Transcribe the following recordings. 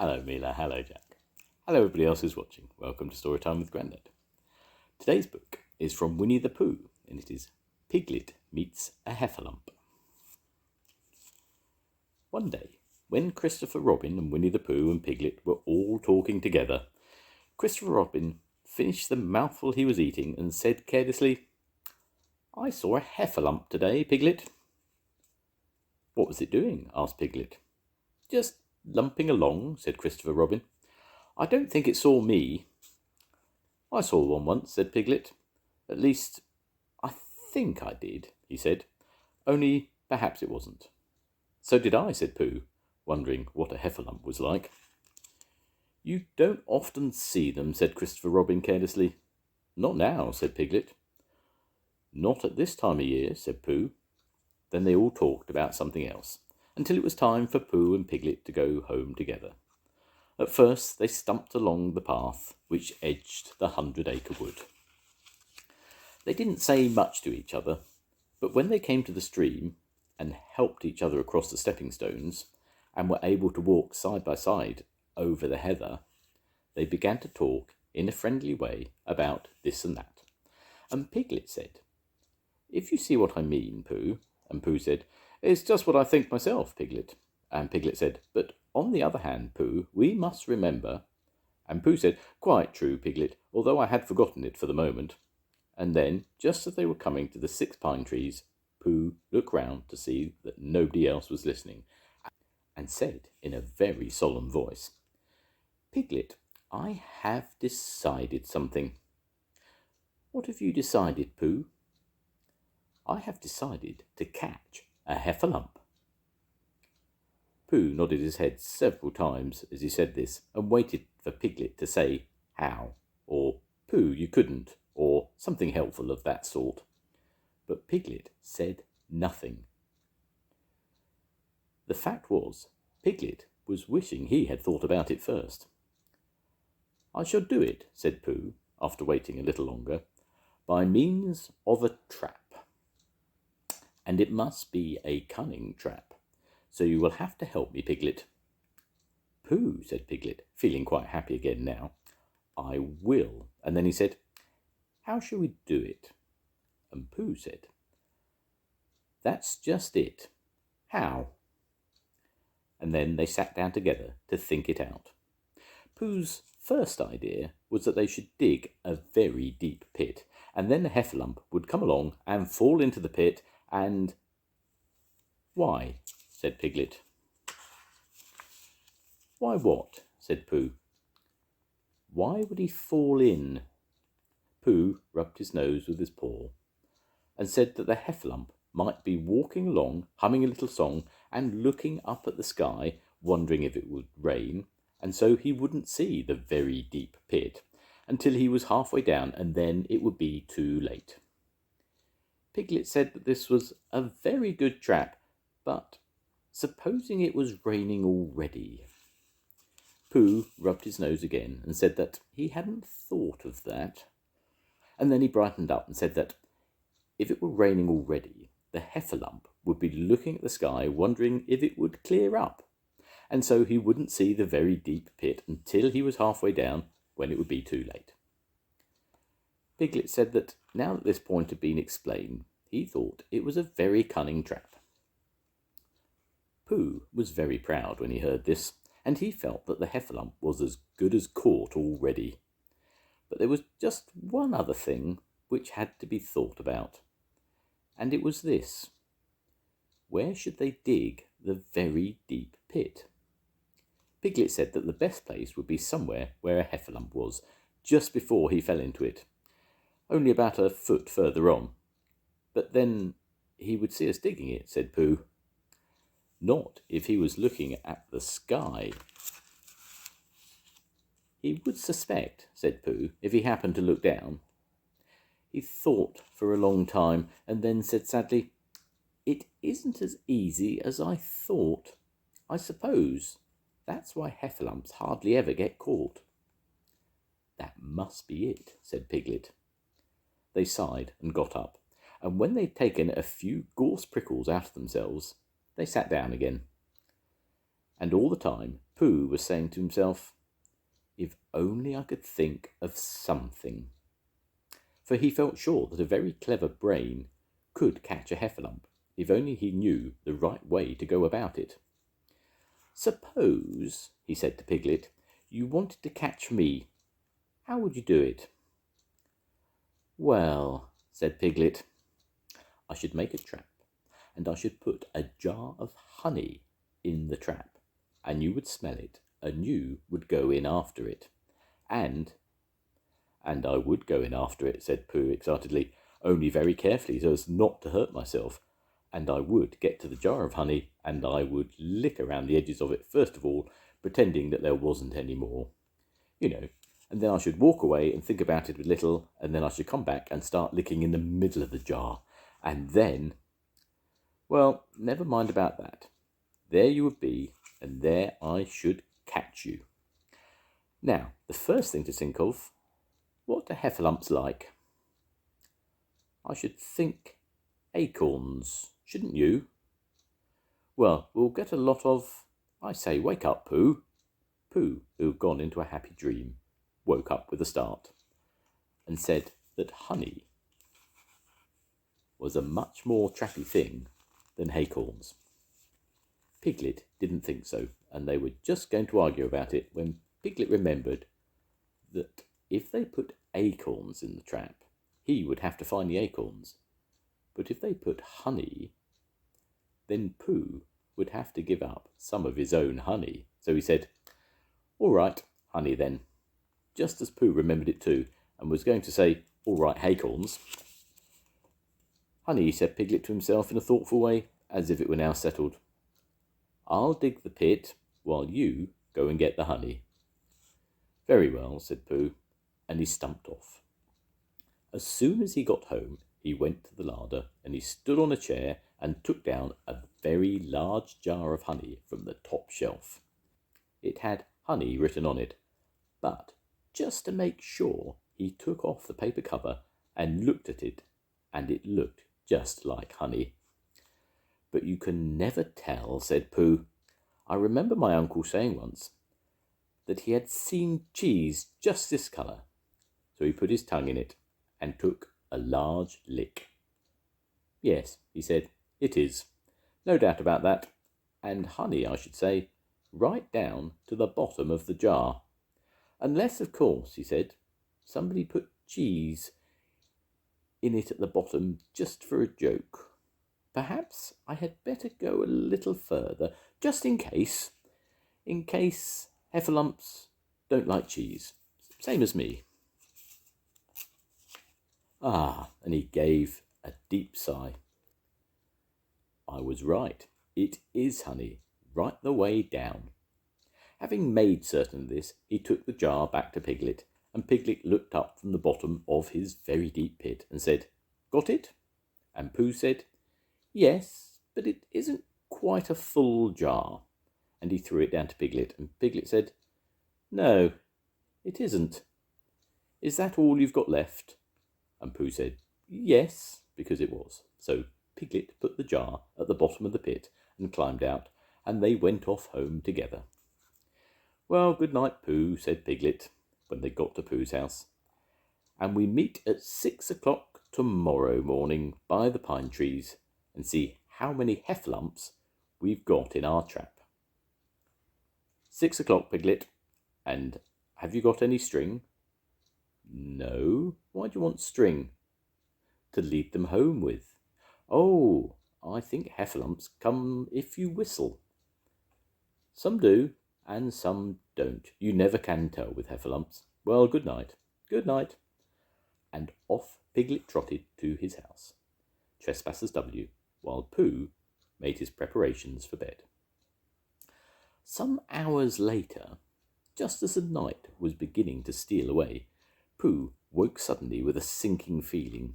Hello Mila, hello Jack. Hello everybody else who's watching. Welcome to Storytime with Grandad. Today's book is from Winnie the Pooh and it is Piglet Meets a Heffalump. One day, when Christopher Robin and Winnie the Pooh and Piglet were all talking together, Christopher Robin finished the mouthful he was eating and said carelessly, "I saw a Heffalump today, Piglet." "What was it doing?" asked Piglet. "Just lumping along," said Christopher Robin. "I don't think it saw me." "I saw one once," said Piglet. "At least, I think I did," he said. "Only perhaps it wasn't." "So did I," said Pooh, wondering what a Heffalump was like. "You don't often see them," said Christopher Robin carelessly. "Not now," said Piglet. "Not at this time of year," said Pooh. Then they all talked about something else, until it was time for Pooh and Piglet to go home together. At first they stumped along the path which edged the 100-acre wood. They didn't say much to each other, but when they came to the stream and helped each other across the stepping stones and were able to walk side by side over the heather, they began to talk in a friendly way about this and that. And Piglet said, "If you see what I mean, Pooh." And Pooh said, "It's just what I think myself, Piglet." And Piglet said, "But on the other hand, Pooh, we must remember." And Pooh said, "Quite true, Piglet, although I had forgotten it for the moment." And then, just as they were coming to the 6 pine trees, Pooh looked round to see that nobody else was listening, and said in a very solemn voice, "Piglet, I have decided something." "What have you decided, Pooh?" "I have decided to catch a Heffalump." Pooh nodded his head several times as he said this, and waited for Piglet to say "how," or "Pooh, you couldn't," or something helpful of that sort. But Piglet said nothing. The fact was, Piglet was wishing he had thought about it first. "I shall do it," said Pooh, after waiting a little longer, "by means of a trap. And it must be a cunning trap, so you will have to help me, Piglet." "Pooh," said Piglet, feeling quite happy again now, "I will." And then he said, "How shall we do it?" And Pooh said, "That's just it. How?" And then they sat down together to think it out. Pooh's first idea was that they should dig a very deep pit, and then the Heffalump would come along and fall into the pit and... "Why?" said Piglet. "Why what?" said Pooh. "Why would he fall in?" Pooh rubbed his nose with his paw and said that the Heffalump might be walking along, humming a little song and looking up at the sky, wondering if it would rain, and so he wouldn't see the very deep pit until he was halfway down, and then it would be too late. Piglet said that this was a very good trap, but supposing it was raining already? Pooh rubbed his nose again and said that he hadn't thought of that. And then he brightened up and said that if it were raining already, the Heffalump would be looking at the sky, wondering if it would clear up, and so he wouldn't see the very deep pit until he was halfway down, when it would be too late. Piglet said that now that this point had been explained, he thought it was a very cunning trap. Pooh was very proud when he heard this, and he felt that the Heffalump was as good as caught already. But there was just one other thing which had to be thought about, and it was this: where should they dig the very deep pit? Piglet said that the best place would be somewhere where a Heffalump was, just before he fell into it, only about a foot further on. "But then he would see us digging it," said Pooh. "Not if he was looking at the sky." "He would suspect," said Pooh, "if he happened to look down." He thought for a long time, and then said sadly, "It isn't as easy as I thought. I suppose that's why Heffalumps hardly ever get caught." "That must be it," said Piglet. They sighed and got up, and when they'd taken a few gorse prickles out of themselves, they sat down again. And all the time, Pooh was saying to himself, if only I could think of something. For he felt sure that a very clever brain could catch a heffalump, if only he knew the right way to go about it. Suppose, he said to Piglet, you wanted to catch me. How would you do it? Well, said Piglet, I should make a trap, and I should put a jar of honey in the trap, and you would smell it, and you would go in after it. And I would go in after it, said Pooh excitedly, only very carefully so as not to hurt myself. And I would get to the jar of honey, and I would lick around the edges of it first of all, pretending that there wasn't any more. You know, and then I should walk away and think about it a little, and then I should come back and start licking in the middle of the jar. And then, well, never mind about that. There you would be, and there I should catch you. Now, the first thing to think of, what do heffalumps like? I should think acorns, shouldn't you? Well, we'll get a lot of... I say, wake up, Pooh. Pooh, who had gone into a happy dream, woke up with a start and said that honey was a much more trappy thing than acorns. Piglet didn't think so, and they were just going to argue about it when Piglet remembered that if they put acorns in the trap, he would have to find the acorns. But if they put honey, then Pooh would have to give up some of his own honey. So he said, all right, honey then. Just as Pooh remembered it too, and was going to say, all right, acorns. Honey, said Piglet to himself in a thoughtful way, as if it were now settled. I'll dig the pit while you go and get the honey. Very well, said Pooh, and he stumped off. As soon as he got home, he went to the larder, and he stood on a chair and took down a very large jar of honey from the top shelf. It had honey written on it, but just to make sure, he took off the paper cover and looked at it, and it looked just like honey. But you can never tell, said Pooh. I remember my uncle saying once that he had seen cheese just this colour. So he put his tongue in it and took a large lick. Yes, he said, it is. No doubt about that. And honey, I should say, right down to the bottom of the jar. Unless, of course, he said, somebody put cheese in it at the bottom just for a joke. Perhaps I had better go a little further, just in case heffalumps don't like cheese, same as me. Ah, and he gave a deep sigh. I was right. It is honey, right the way down. Having made certain of this, he took the jar back to Piglet, and Piglet looked up from the bottom of his very deep pit and said, Got it? And Pooh said, Yes, but it isn't quite a full jar. And he threw it down to Piglet, and Piglet said, No, it isn't. Is that all you've got left? And Pooh said, Yes, because it was. So Piglet put the jar at the bottom of the pit and climbed out, and they went off home together. Well, good night, Pooh, said Piglet, when they got to Pooh's house. And we meet at 6 o'clock tomorrow morning by the pine trees and see how many heffalumps we've got in our trap. 6 o'clock, Piglet. And have you got any string? No. Why do you want string? To lead them home with. Oh, I think heffalumps come if you whistle. Some do, and some don't. You never can tell with heffalumps. Well, good night. Good night. And off Piglet trotted to his house. Trespassers W, while Pooh made his preparations for bed. Some hours later, just as the night was beginning to steal away, Pooh woke suddenly with a sinking feeling.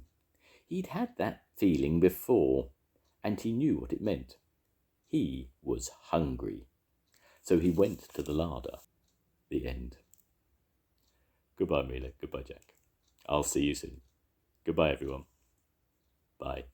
He'd had that feeling before, and he knew what it meant. He was hungry. So he went to the larder. The end. Goodbye, Mila. Goodbye, Jack. I'll see you soon. Goodbye, everyone. Bye.